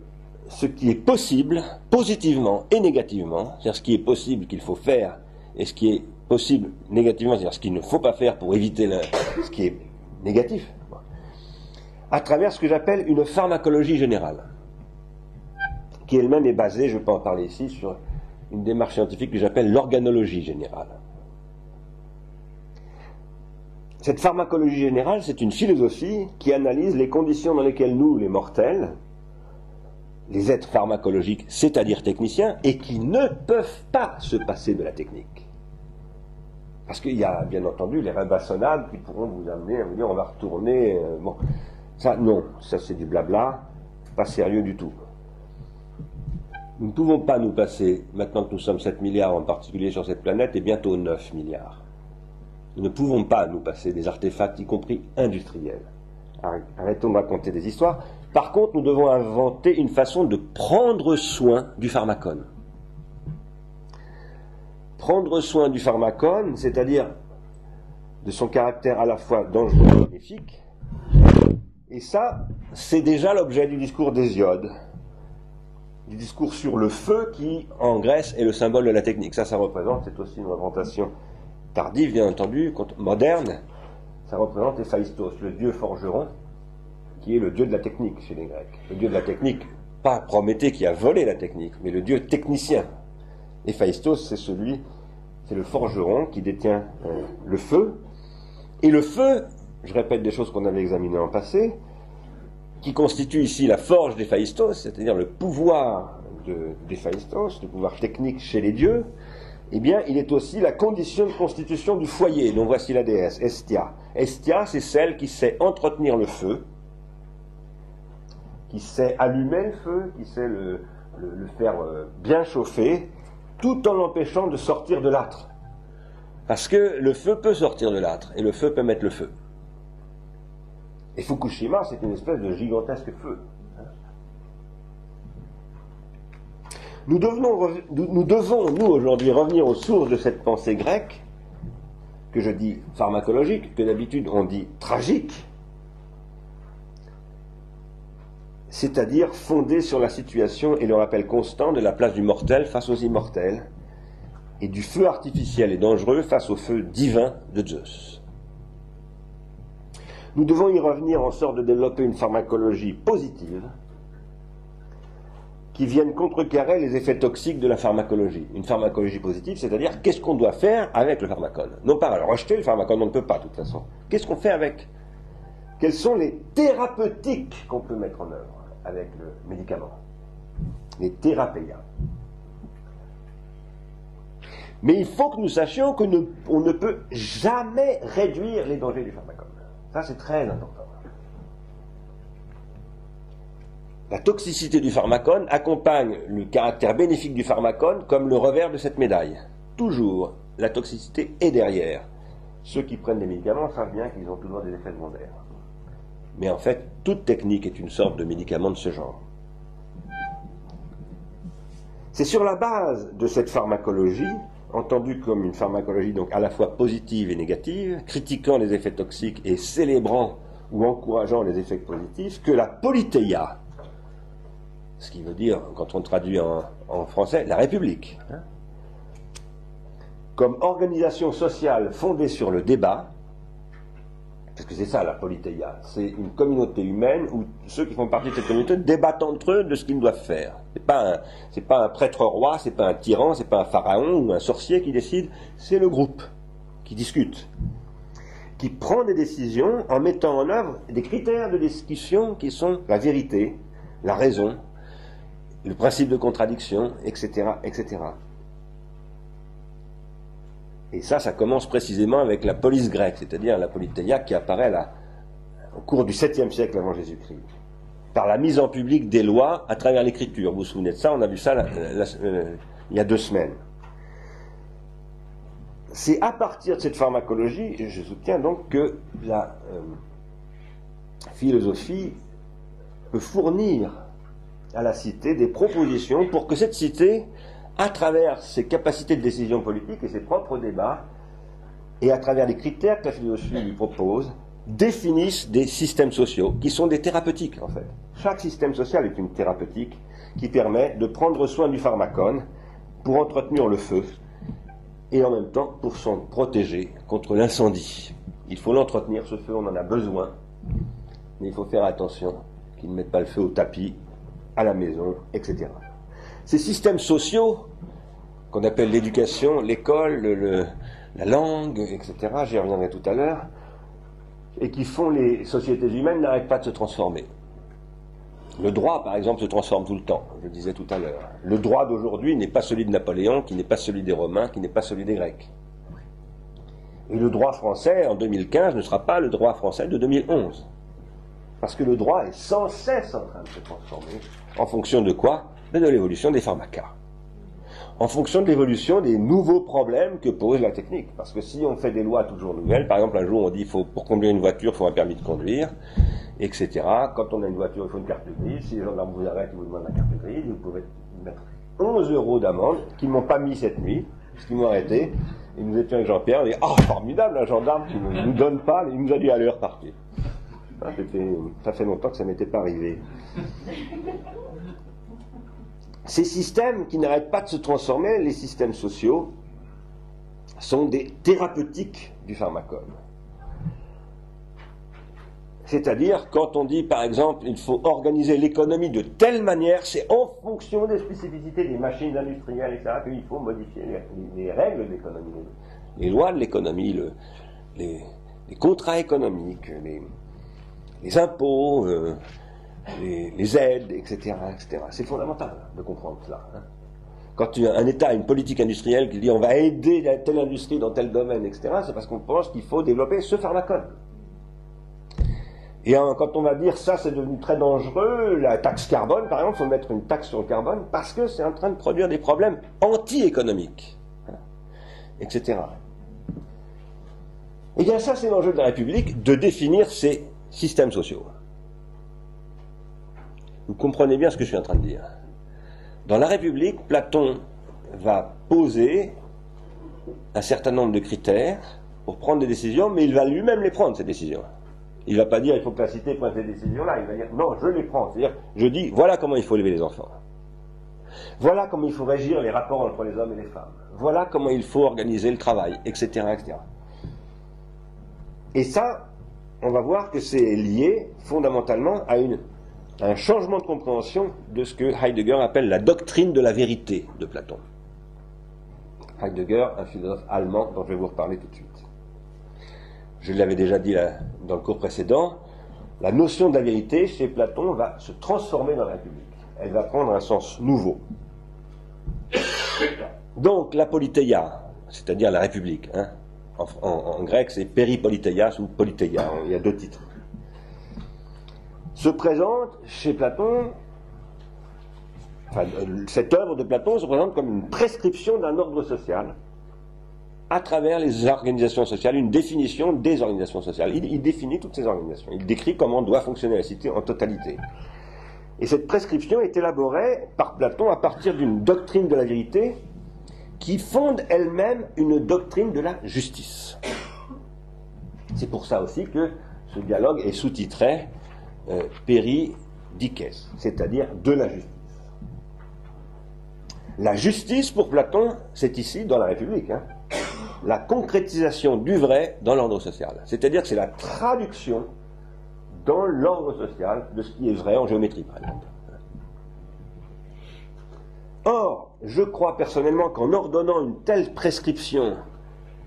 ce qui est possible, positivement et négativement, c'est-à-dire ce qui est possible qu'il faut faire, et ce qui est possible négativement, c'est-à-dire ce qu'il ne faut pas faire pour éviter ce qui est négatif, à travers ce que j'appelle une pharmacologie générale, qui elle-même est basée, je peux en parler ici, sur une démarche scientifique que j'appelle l'organologie générale. Cette pharmacologie générale, c'est une philosophie qui analyse les conditions dans lesquelles nous, les mortels, les êtres pharmacologiques, c'est-à-dire techniciens, et qui ne peuvent pas se passer de la technique. Parce qu'il y a bien entendu les rabassonnades qui pourront vous amener à vous dire on va retourner... bon, ça non, ça c'est du blabla, pas sérieux du tout. Nous ne pouvons pas nous passer, maintenant que nous sommes 7 milliards en particulier sur cette planète, et bientôt 9 milliards. Nous ne pouvons pas nous passer des artefacts, y compris industriels. Arrêtons de raconter des histoires. Par contre, nous devons inventer une façon de prendre soin du pharmacone. Prendre soin du pharmacone, c'est-à-dire de son caractère à la fois dangereux et bénéfique. Et ça, c'est déjà l'objet du discours d'Hésiode, du discours sur le feu qui, en Grèce, est le symbole de la technique. Ça représente, c'est aussi une représentation tardive, bien entendu, moderne, ça représente Héphaïstos, le dieu forgeron, qui est le dieu de la technique chez les Grecs. Le dieu de la technique, pas Prométhée qui a volé la technique, mais le dieu technicien. Héphaïstos, c'est le forgeron qui détient le feu. Et le feu, je répète des choses qu'on avait examinées en passé, qui constitue ici la forge d'Héphaïstos, c'est-à-dire le pouvoir d'Héphaïstos, le pouvoir technique chez les dieux, eh bien, il est aussi la condition de constitution du foyer, dont voici la déesse, Hestia. Hestia, c'est celle qui sait entretenir le feu, qui sait allumer le feu, qui sait le faire bien chauffer, tout en l'empêchant de sortir de l'âtre. Parce que le feu peut sortir de l'âtre, et le feu peut mettre le feu. Et Fukushima, c'est une espèce de gigantesque feu. Nous devons, nous, aujourd'hui, revenir aux sources de cette pensée grecque, que je dis pharmacologique, que d'habitude on dit tragique, c'est-à-dire fondée sur la situation et le rappel constant de la place du mortel face aux immortels, et du feu artificiel et dangereux face au feu divin de Zeus. Nous devons y revenir en sorte de développer une pharmacologie positive, qui viennent contrecarrer les effets toxiques de la pharmacologie. Une pharmacologie positive, c'est-à-dire qu'est-ce qu'on doit faire avec le pharmacone. Non pas rejeter le pharmacone, on ne peut pas de toute façon. Qu'est-ce qu'on fait avec? Quelles sont les thérapeutiques qu'on peut mettre en œuvre avec le médicament? Les thérapéias. Mais il faut que nous sachions qu'on ne peut jamais réduire les dangers du pharmacone. Ça, c'est très important. La toxicité du pharmacone accompagne le caractère bénéfique du pharmacone comme le revers de cette médaille. Toujours, la toxicité est derrière. Ceux qui prennent des médicaments savent bien qu'ils ont toujours des effets secondaires. Mais en fait, toute technique est une sorte de médicament de ce genre. C'est sur la base de cette pharmacologie, entendue comme une pharmacologie donc à la fois positive et négative, critiquant les effets toxiques et célébrant ou encourageant les effets positifs, que la politeia, ce qui veut dire, quand on traduit en français, la République, comme organisation sociale fondée sur le débat, parce que c'est ça la politeia, c'est une communauté humaine où ceux qui font partie de cette communauté débattent entre eux de ce qu'ils doivent faire. C'est pas un prêtre roi, c'est pas un tyran, c'est pas un pharaon ou un sorcier qui décide, c'est le groupe qui discute, qui prend des décisions en mettant en œuvre des critères de discussion qui sont la vérité, la raison, le principe de contradiction, etc., etc. Et ça commence précisément avec la police grecque, c'est-à-dire la politeia qui apparaît au cours du 7e siècle avant Jésus-Christ, par la mise en public des lois à travers l'écriture. Vous vous souvenez de ça? On a vu ça il y a 2 semaines. C'est à partir de cette pharmacologie, je soutiens donc que la philosophie peut fournir à la cité des propositions pour que cette cité, à travers ses capacités de décision politique et ses propres débats, et à travers les critères que la philosophie lui propose, définisse des systèmes sociaux qui sont des thérapeutiques en fait. Chaque système social est une thérapeutique qui permet de prendre soin du pharmacone pour entretenir le feu et en même temps pour s'en protéger contre l'incendie. Il faut l'entretenir, ce feu, on en a besoin, mais il faut faire attention qu'il ne mette pas le feu au tapis, à la maison, etc. Ces systèmes sociaux, qu'on appelle l'éducation, l'école, la langue, etc., j'y reviendrai tout à l'heure, et qui font les sociétés humaines n'arrêtent pas de se transformer. Le droit, par exemple, se transforme tout le temps, je le disais tout à l'heure. Le droit d'aujourd'hui n'est pas celui de Napoléon, qui n'est pas celui des Romains, qui n'est pas celui des Grecs. Et le droit français, en 2015, ne sera pas le droit français de 2011. Parce que le droit est sans cesse en train de se transformer. En fonction de quoi? De l'évolution des pharmacas. En fonction de l'évolution des nouveaux problèmes que pose la technique. Parce que si on fait des lois toujours nouvelles, par exemple un jour on dit pour conduire une voiture, il faut un permis de conduire, etc. Quand on a une voiture, il faut une carte grise. Si les gendarmes vous arrêtent, ils vous demandent la carte grise, vous pouvez mettre 11 € d'amende, qu'ils ne m'ont pas mis cette nuit, parce qu'ils m'ont arrêté. Et nous étions avec Jean-Pierre, on dit « Ah, formidable, un gendarme qui ne nous donne pas, il nous a dit à l'heure partir. » Ça fait longtemps que ça ne m'était pas arrivé. Ces systèmes qui n'arrêtent pas de se transformer, les systèmes sociaux, sont des thérapeutiques du pharmacone. C'est-à-dire, quand on dit, par exemple, il faut organiser l'économie de telle manière, c'est en fonction des spécificités des machines industrielles, etc., qu'il faut modifier les règles de l'économie, les lois de l'économie, les contrats économiques, les impôts, les aides, etc., etc. C'est fondamental de comprendre cela. Quand un État a une politique industrielle qui dit on va aider telle industrie dans tel domaine, etc., c'est parce qu'on pense qu'il faut développer ce pharmacone. Et quand on va dire ça c'est devenu très dangereux, la taxe carbone par exemple, il faut mettre une taxe sur le carbone parce que c'est en train de produire des problèmes anti-économiques, etc. Et bien ça c'est l'enjeu de la République, de définir ces systèmes sociaux. Vous comprenez bien ce que je suis en train de dire. Dans la République, Platon va poser un certain nombre de critères pour prendre des décisions, mais il va lui-même les prendre, ces décisions. Il ne va pas dire il faut que la cité prenne ces décisions-là, il va dire non, je les prends. C'est-à-dire, je dis voilà comment il faut élever les enfants. Voilà comment il faut régir les rapports entre les hommes et les femmes. Voilà comment il faut organiser le travail, etc., etc. Et ça, on va voir que c'est lié fondamentalement à un changement de compréhension de ce que Heidegger appelle la doctrine de la vérité de Platon. Heidegger, un philosophe allemand dont je vais vous reparler tout de suite. Je l'avais déjà dit dans le cours précédent, la notion de la vérité chez Platon va se transformer dans la République. Elle va prendre un sens nouveau. Donc la politeia, c'est-à-dire la République, hein, en grec c'est peripoliteias ou politeia, il y a deux titres, se présente chez Platon, enfin, cette œuvre de Platon se présente comme une prescription d'un ordre social à travers les organisations sociales, une définition des organisations sociales. Il définit toutes ces organisations, il décrit comment doit fonctionner la cité en totalité. Et cette prescription est élaborée par Platon à partir d'une doctrine de la vérité qui fonde elle-même une doctrine de la justice. C'est pour ça aussi que ce dialogue est sous-titré Péridikès, c'est-à-dire de la justice. La justice, pour Platon, c'est ici, dans la République, hein, la concrétisation du vrai dans l'ordre social. C'est-à-dire que c'est la traduction dans l'ordre social de ce qui est vrai en géométrie, par exemple. Or, je crois personnellement qu'en ordonnant une telle prescription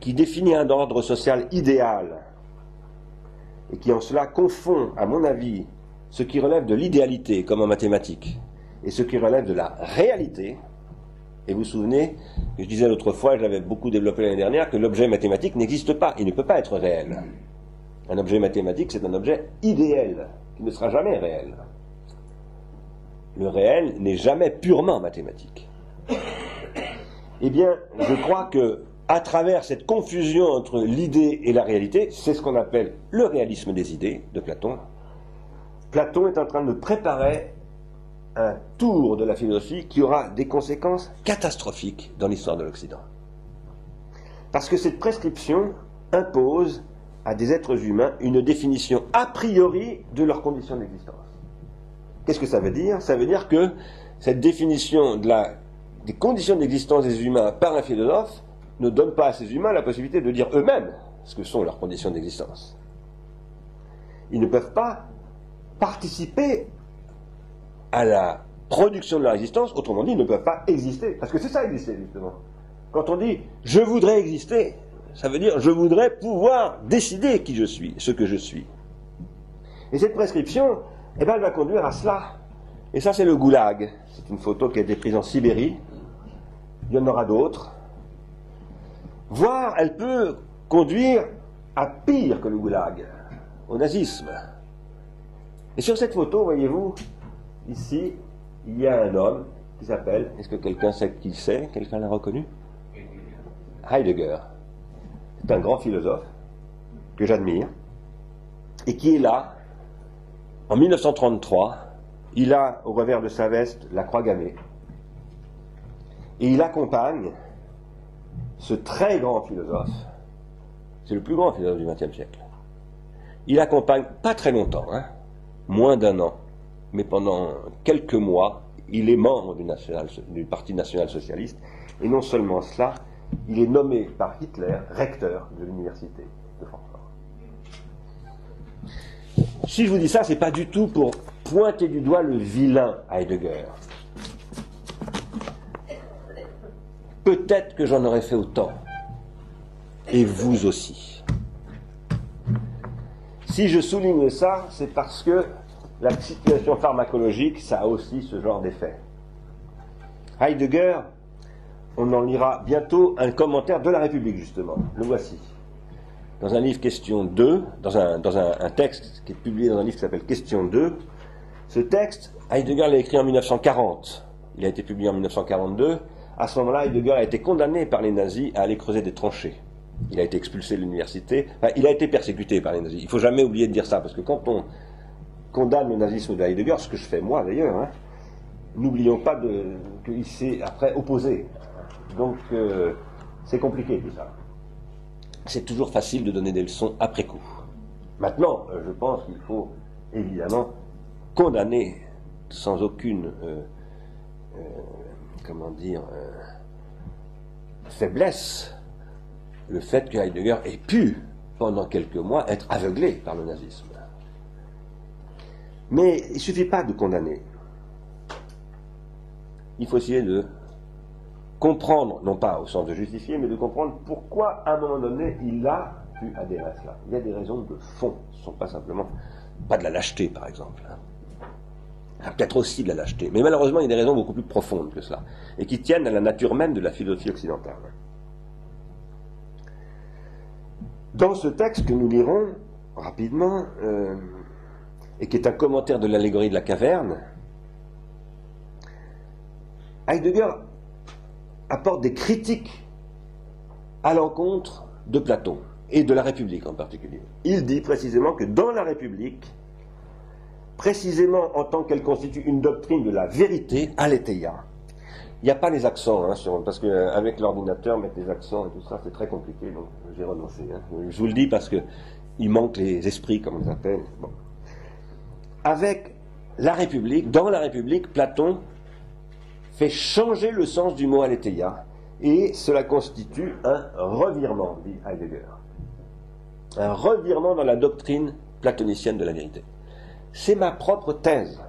qui définit un ordre social idéal et qui en cela confond, à mon avis, ce qui relève de l'idéalité, comme en mathématiques, et ce qui relève de la réalité. Et vous vous souvenez que je disais l'autre fois, et je l'avais beaucoup développé l'année dernière, que l'objet mathématique n'existe pas, il ne peut pas être réel. Un objet mathématique, c'est un objet idéal, qui ne sera jamais réel. Le réel n'est jamais purement mathématique. Eh bien, je crois que, à travers cette confusion entre l'idée et la réalité, c'est ce qu'on appelle le réalisme des idées de Platon. Platon est en train de préparer un tour de la philosophie qui aura des conséquences catastrophiques dans l'histoire de l'Occident. Parce que cette prescription impose à des êtres humains une définition a priori de leurs conditions d'existence. Qu'est-ce que ça veut dire? Ça veut dire que cette définition des conditions d'existence des humains par un philosophe ne donne pas à ces humains la possibilité de dire eux-mêmes ce que sont leurs conditions d'existence. Ils ne peuvent pas participer à la production de leur existence, autrement dit, ils ne peuvent pas exister. Parce que c'est ça exister, justement. Quand on dit « je voudrais exister », ça veut dire « je voudrais pouvoir décider qui je suis, ce que je suis ». Et cette prescription, eh ben, elle va conduire à cela. Et ça, c'est le goulag. C'est une photo qui a été prise en Sibérie. Il y en aura d'autres. Voire, elle peut conduire à pire que le goulag, au nazisme. Et sur cette photo, voyez-vous, ici, il y a un homme qui s'appelle, est-ce que quelqu'un sait qui c'est? Quelqu'un l'a reconnu? Heidegger. C'est un grand philosophe que j'admire et qui est là, en 1933, il a au revers de sa veste la croix gammée et il accompagne ce très grand philosophe, c'est le plus grand philosophe du XXe siècle. Il accompagne, pas très longtemps, hein, moins d'un an, mais pendant quelques mois, il est membre du Parti national-socialiste, et non seulement cela, il est nommé par Hitler recteur de l'université de Francfort. Si je vous dis ça, c'est pas du tout pour pointer du doigt le vilain Heidegger. Peut-être que j'en aurais fait autant, et vous aussi. Si je souligne ça, c'est parce que la situation pharmacologique, ça a aussi ce genre d'effet. Heidegger on en lira bientôt un commentaire de la République, justement. Le voici. Dans un livre Question 2, dans un texte qui est publié dans un livre qui s'appelle Question 2, ce texte, Heidegger l'a écrit en 1940. Il a été publié en 1942. À ce moment-là, Heidegger a été condamné par les nazis à aller creuser des tranchées. Il a été expulsé de l'université. Enfin, il a été persécuté par les nazis. Il ne faut jamais oublier de dire ça, parce que quand on condamne le nazisme de Heidegger, ce que je fais moi d'ailleurs, hein, n'oublions pas qu'il s'est après opposé. Donc, c'est compliqué tout ça. C'est toujours facile de donner des leçons après coup. Maintenant, je pense qu'il faut évidemment condamner sans aucune faiblesse le fait que Heidegger ait pu, pendant quelques mois, être aveuglé par le nazisme. Mais il ne suffit pas de condamner. Il faut essayer de comprendre, non pas au sens de justifier, mais de comprendre pourquoi, à un moment donné, il a pu adhérer à cela. Il y a des raisons de fond. Ce ne sont pas simplement, pas de la lâcheté, par exemple. Peut-être aussi de la lâcheté. Mais malheureusement, il y a des raisons beaucoup plus profondes que cela, et qui tiennent à la nature même de la philosophie occidentale. Dans ce texte que nous lirons rapidement, et qui est un commentaire de l'allégorie de la caverne, Heidegger apporte des critiques à l'encontre de Platon, et de la République en particulier. Il dit précisément que dans la République, précisément en tant qu'elle constitue une doctrine de la vérité, aletheia. Il n'y a pas les accents, hein, parce qu'avec l'ordinateur, mettre les accents et tout ça, c'est très compliqué, donc j'ai renoncé. Hein. Je vous le dis parce qu'il manque les esprits, comme on les appelle. Bon. Avec la République, dans la République, Platon fait changer le sens du mot aletheia, et cela constitue un revirement, dit Heidegger. Un revirement dans la doctrine platonicienne de la vérité. C'est ma propre thèse.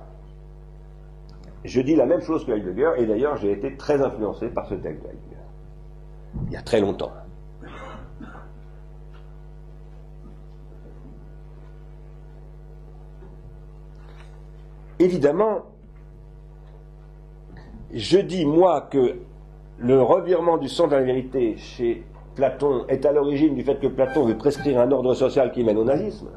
Je dis la même chose que Heidegger, et d'ailleurs j'ai été très influencé par ce texte d'Heidegger. Il y a très longtemps. Évidemment, je dis moi que le revirement du sens de la vérité chez Platon est à l'origine du fait que Platon veut prescrire un ordre social qui mène au nazisme.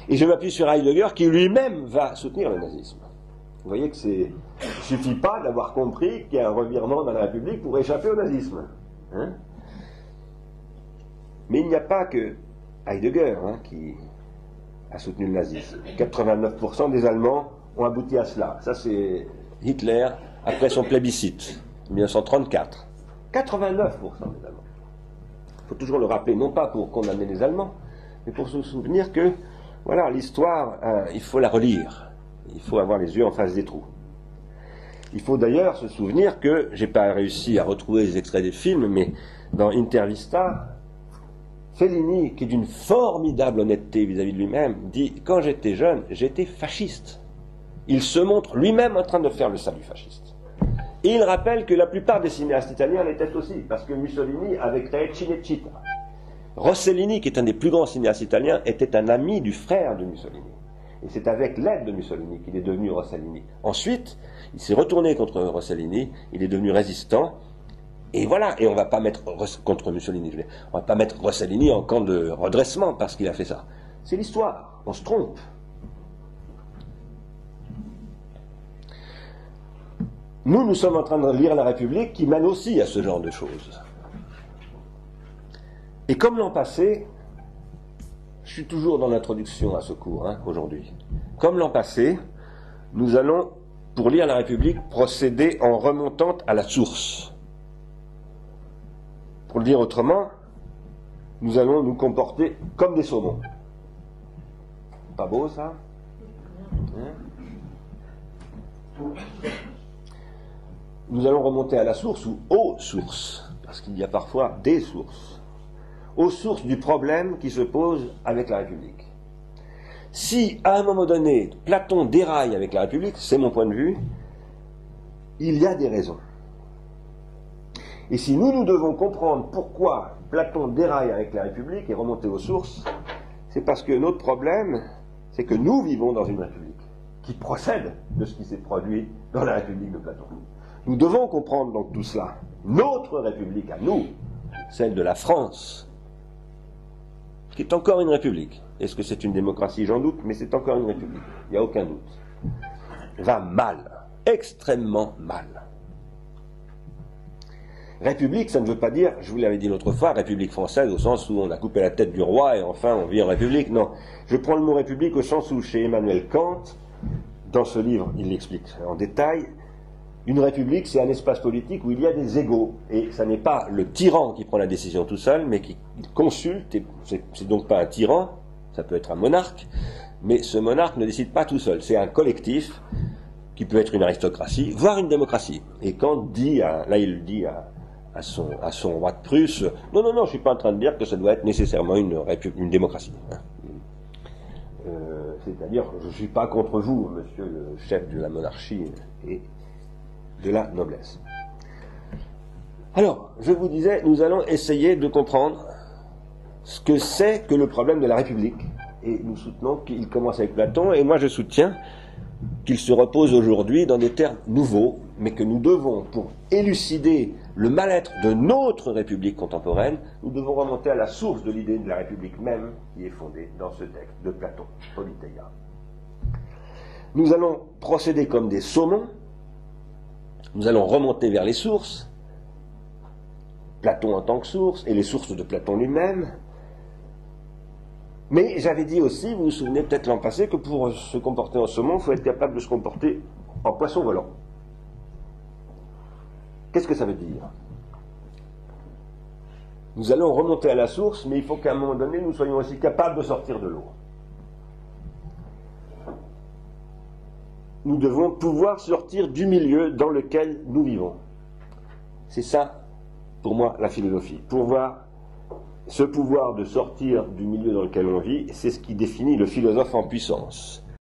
Et je m'appuie sur Heidegger qui lui-même va soutenir le nazisme. Vous voyez que il ne suffit pas d'avoir compris qu'il y a un revirement dans la République pour échapper au nazisme. Hein? Mais il n'y a pas que Heidegger qui a soutenu le nazisme. 89% des Allemands ont abouti à cela. Ça c'est Hitler après son plébiscite, 1934. 89% des Allemands. Il faut toujours le rappeler, non pas pour condamner les Allemands, mais pour se souvenir que voilà, l'histoire, il faut la relire. Il faut avoir les yeux en face des trous. Il faut d'ailleurs se souvenir que, j'ai pas réussi à retrouver les extraits des films, mais dans Intervista, Fellini, qui est d'une formidable honnêteté vis-à-vis de lui-même, dit « Quand j'étais jeune, j'étais fasciste ». Il se montre lui-même en train de faire le salut fasciste. Et il rappelle que la plupart des cinéastes italiens l'étaient aussi, parce que Mussolini avait créé Cinecittà. Rossellini, qui est un des plus grands cinéastes italiens, était un ami du frère de Mussolini. Et c'est avec l'aide de Mussolini qu'il est devenu Rossellini. Ensuite, il s'est retourné contre Rossellini, il est devenu résistant, et voilà, et on ne va pas mettre contre Mussolini, on ne va pas mettre Rossellini en camp de redressement parce qu'il a fait ça. C'est l'histoire, on se trompe. Nous sommes en train de lire la République qui mène aussi à ce genre de choses. Et comme l'an passé, je suis toujours dans l'introduction à ce cours, aujourd'hui. Comme l'an passé, nous allons, pour lire la République, procéder en remontant à la source. Pour le dire autrement, nous allons nous comporter comme des saumons. Pas beau, ça ? Nous allons remonter à la source ou aux sources, parce qu'il y a parfois des sources. Aux sources du problème qui se pose avec la République. Si, à un moment donné, Platon déraille avec la République, c'est mon point de vue, il y a des raisons. Et si nous devons comprendre pourquoi Platon déraille avec la République et remonter aux sources, c'est parce que notre problème, c'est que nous vivons dans une République qui procède de ce qui s'est produit dans la République de Platon. Nous devons comprendre donc tout cela. Notre République à nous, celle de la France, qui est encore une République. Est-ce que c'est une démocratie? J'en doute, mais c'est encore une République. Il n'y a aucun doute. Va mal, extrêmement mal. République, ça ne veut pas dire, je vous l'avais dit l'autre fois, République française au sens où on a coupé la tête du roi et enfin on vit en République. Non, je prends le mot République au sens où chez Emmanuel Kant, dans ce livre, il l'explique en détail, une République c'est un espace politique où il y a des égaux. Et ça n'est pas le tyran qui prend la décision tout seul, mais qui consulte, et c'est donc pas un tyran, ça peut être un monarque, mais ce monarque ne décide pas tout seul, c'est un collectif qui peut être une aristocratie, voire une démocratie. Et Kant dit, là il le dit à son roi de Prusse, non, je ne suis pas en train de dire que ça doit être nécessairement une démocratie. C'est-à-dire, je ne suis pas contre vous, monsieur le chef de la monarchie et de la noblesse. Alors, je vous disais, nous allons essayer de comprendre ce que c'est que le problème de la République. Et nous soutenons qu'il commence avec Platon, et moi je soutiens qu'il se repose aujourd'hui dans des termes nouveaux, mais que nous devons, pour élucider le mal-être de notre République contemporaine, nous devons remonter à la source de l'idée de la République même qui est fondée dans ce texte de Platon, Politeia. Nous allons procéder comme des saumons, nous allons remonter vers les sources, Platon en tant que source, et les sources de Platon lui-même. Mais j'avais dit aussi, vous vous souvenez peut-être l'an passé, que pour se comporter en saumon, il faut être capable de se comporter en poisson volant. Qu'est-ce que ça veut dire? Nous allons remonter à la source, mais il faut qu'à un moment donné, nous soyons aussi capables de sortir de l'eau. Nous devons pouvoir sortir du milieu dans lequel nous vivons. C'est ça, pour moi, la philosophie. Ce pouvoir de sortir du milieu dans lequel on vit, c'est ce qui définit le philosophe en puissance.